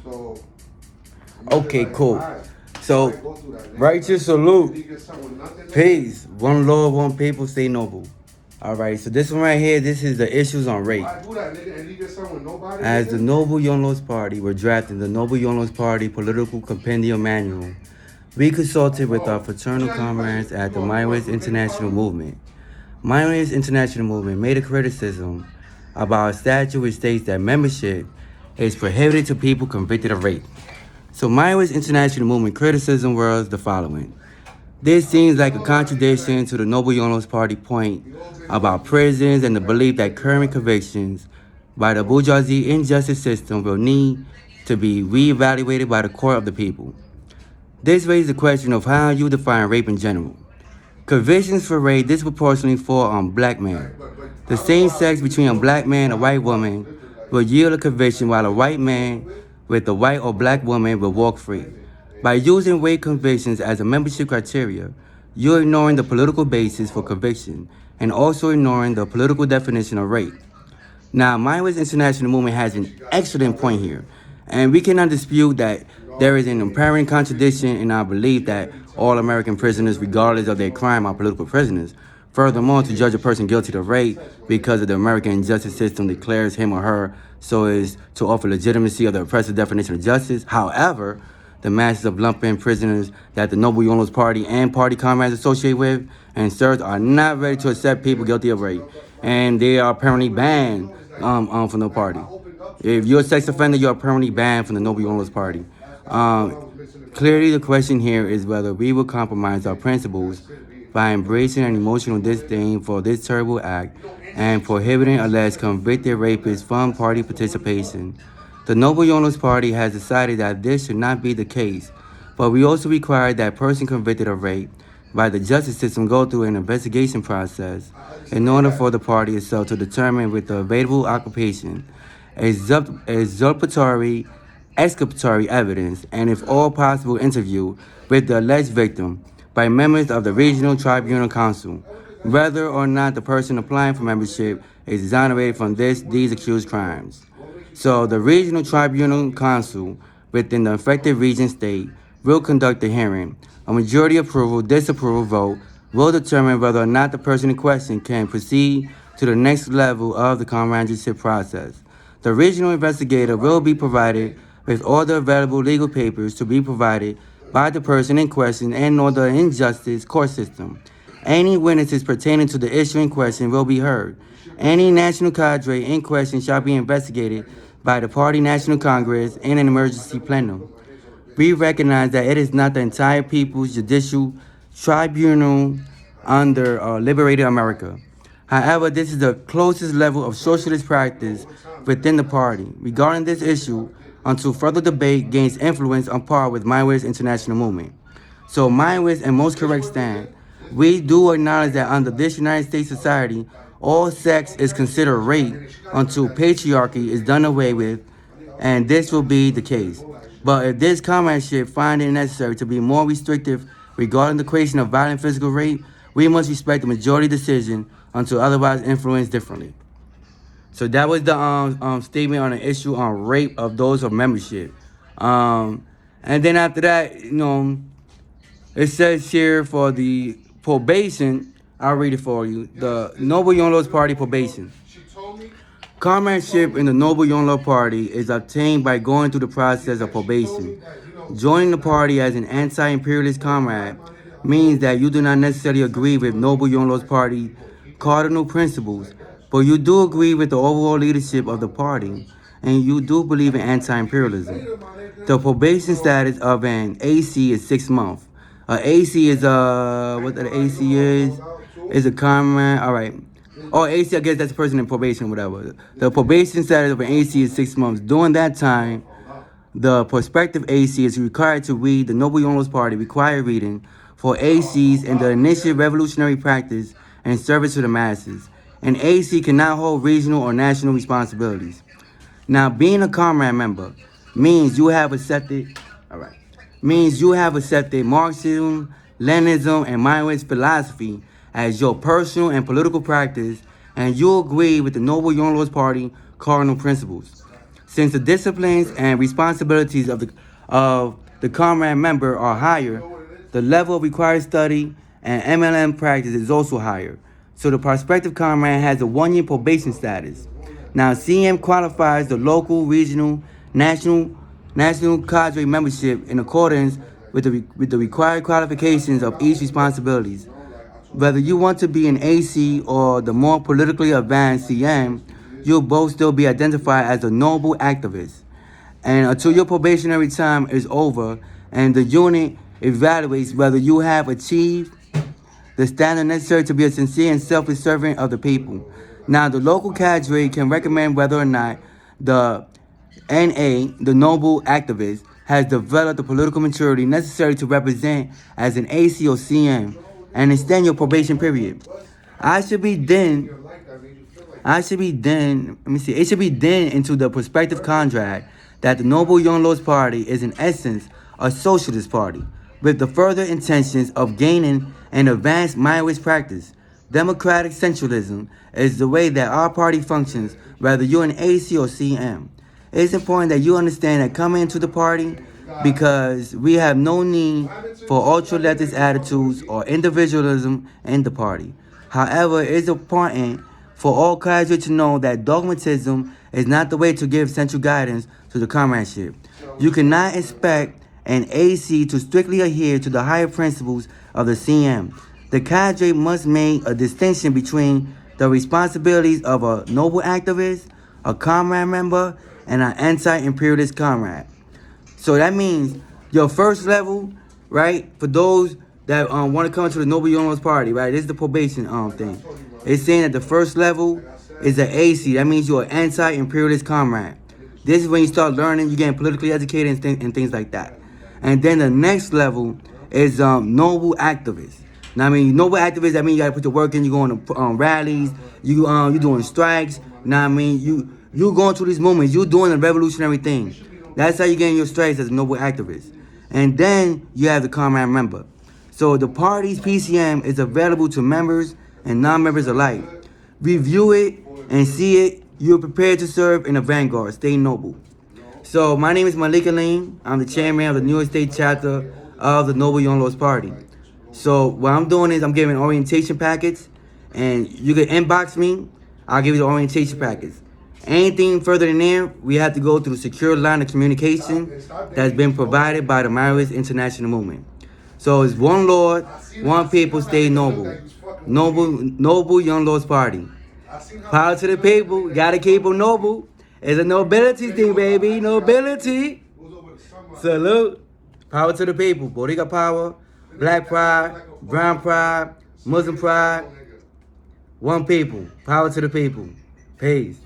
So Okay, cool. So, righteous salute. Peace. One Lord, one people, stay noble. All right, so this one right here, this is the issues on rape. As the Noble Younglos Party, we're drafting the Noble Younglos Party Political Compendium Manual. We consulted with our fraternal comrades at the Migrants International Movement. Migrants International Movement made a criticism about a statute which states that membership is prohibited to people convicted of rape. So Migrants International Movement criticism was the following. This seems like a contradiction to the Noble Younglos Party point about prisons and the belief that current convictions by the bourgeoisie injustice system will need to be reevaluated by the court of the people. This raises the question of how you define rape in general. Convictions for rape disproportionately fall on black men. The same sex between a black man and a white woman will yield a conviction while a white man with a white or black woman will walk free. By using rape convictions as a membership criteria, you're ignoring the political basis for conviction and also ignoring the political definition of rape. Now, Migrants International Movement has an excellent point here, and we cannot dispute that there is an apparent contradiction in our belief that all American prisoners, regardless of their crime, are political prisoners. Furthermore, to judge a person guilty of rape because of the American justice system declares him or her so as to offer legitimacy of the oppressive definition of justice. However, the masses of lumpen prisoners that the Noble Younglos Party and party comrades associate with and serve are not ready to accept people guilty of rape, and they are apparently banned from the party. If you're a sex offender, you're apparently banned from the Noble Younglos Party. Clearly, the question here is whether we will compromise our principles by embracing an emotional disdain for this terrible act and prohibiting alleged convicted rapists from party participation. The Noble Younglos Party has decided that this should not be the case, but we also require that person convicted of rape by the justice system go through an investigation process in order for the party itself to determine with the available occupation, exculpatory, exculpatory evidence, and if all possible interview with the alleged victim by members of the Regional Tribunal Council, whether or not the person applying for membership is exonerated from these accused crimes. So the Regional Tribunal Council within the affected region state will conduct the hearing. A majority approval, disapproval vote will determine whether or not the person in question can proceed to the next level of the comradeship process. The regional investigator will be provided with all the available legal papers to be provided by the person in question and or the injustice court system. Any witnesses pertaining to the issue in question will be heard. Any national cadre in question shall be investigated by the Party National Congress in an emergency plenum. We recognize that it is not the entire People's Judicial Tribunal under liberated America. However, this is the closest level of socialist practice within the party. Regarding this issue, until further debate gains influence on par with Migrants International Movement. So Migrants and most correct stand, we do acknowledge that under this United States society, all sex is considered rape until patriarchy is done away with, and this will be the case. But if this comradeship find it necessary to be more restrictive regarding the creation of violent physical rape, we must respect the majority decision until otherwise influenced differently. So that was the statement on the issue on rape of those of membership. And then after that, it says here for the probation, I'll read it for you. The Noble Younglos Party probation. Comradeship in the Noble Younglos Party is obtained by going through the process of probation. Joining the party as an anti-imperialist comrade means that you do not necessarily agree with Noble Younglos Party cardinal principles, but you do agree with the overall leadership of the party, and you do believe in anti-imperialism. The probation status of an AC is 6 months. AC is what the AC is a comrade. All right. Oh, AC, I guess that's a person in probation or whatever. The probation status of an AC is 6 months. During that time, the prospective AC is required to read the Noble Younglos Party required reading for ACs in the initial revolutionary practice and service to the masses. An AC cannot hold regional or national responsibilities. Now, being a comrade member means you have accepted Marxism, Leninism, and Marxist philosophy as your personal and political practice, and you agree with the Noble Younglos Party cardinal principles. Since the disciplines and responsibilities of the comrade member are higher, the level of required study and MLM practice is also higher. So the prospective comrade has a 1-year probation status. Now, CM qualifies the local, regional, national cadre membership in accordance with the required qualifications of each responsibilities. Whether you want to be an AC or the more politically advanced CM, you'll both still be identified as a noble activist. And until your probationary time is over and the unit evaluates whether you have achieved the standard necessary to be a sincere and selfless servant of the people. Now, the local cadre can recommend whether or not the NA, the noble activist, has developed the political maturity necessary to represent as an AC or CM and extend your probation period. I should be then, it should be then into the prospective contract that the Noble Young Lords Party is in essence a socialist party, with the further intentions of gaining an advanced Maoist practice. Democratic centralism is the way that our party functions, whether you're an AC or CM. It's important that you understand that coming into the party because we have no need for ultra-leftist attitudes or individualism in the party. However, it's important for all cadre to know that dogmatism is not the way to give central guidance to the comradeship. You cannot expect an AC to strictly adhere to the higher principles of the CM. The cadre must make a distinction between the responsibilities of a noble activist, a comrade member, and an anti-imperialist comrade. So that means your first level, right, for those that want to come to the Noble Young Lords Party, right, this is the probation thing. It's saying that the first level is an AC. That means you're an anti-imperialist comrade. This is when you start learning, you're getting politically educated and things like that. And then the next level is noble activist. Now, I mean, noble activists, that means you got to put your work in. You're going to rallies. You doing strikes. Now, I mean, you going through these moments. You're doing a revolutionary thing. That's how you're getting your stripes as a noble activist. And then you have the comrade member. So the party's PCM is available to members and non-members alike. Review it and see it. You're prepared to serve in the vanguard. Stay noble. So my name is Malik Aleem. I'm the chairman of the New York State chapter of the Noble Young Lords Party. So what I'm doing is I'm giving orientation packets, and you can inbox me. I'll give you the orientation packets. Anything further than there, we have to go through the secure line of communication that's been provided by the Maoist International Movement. So it's one Lord, one people, stay noble. Noble Young Lords Party. Power to the people. Gotta keep them noble. It's a nobility thing, baby. Nobility. Salute. Power to the people. Bodega power. Black pride. Brown pride. Muslim pride. One people. Power to the people. Peace.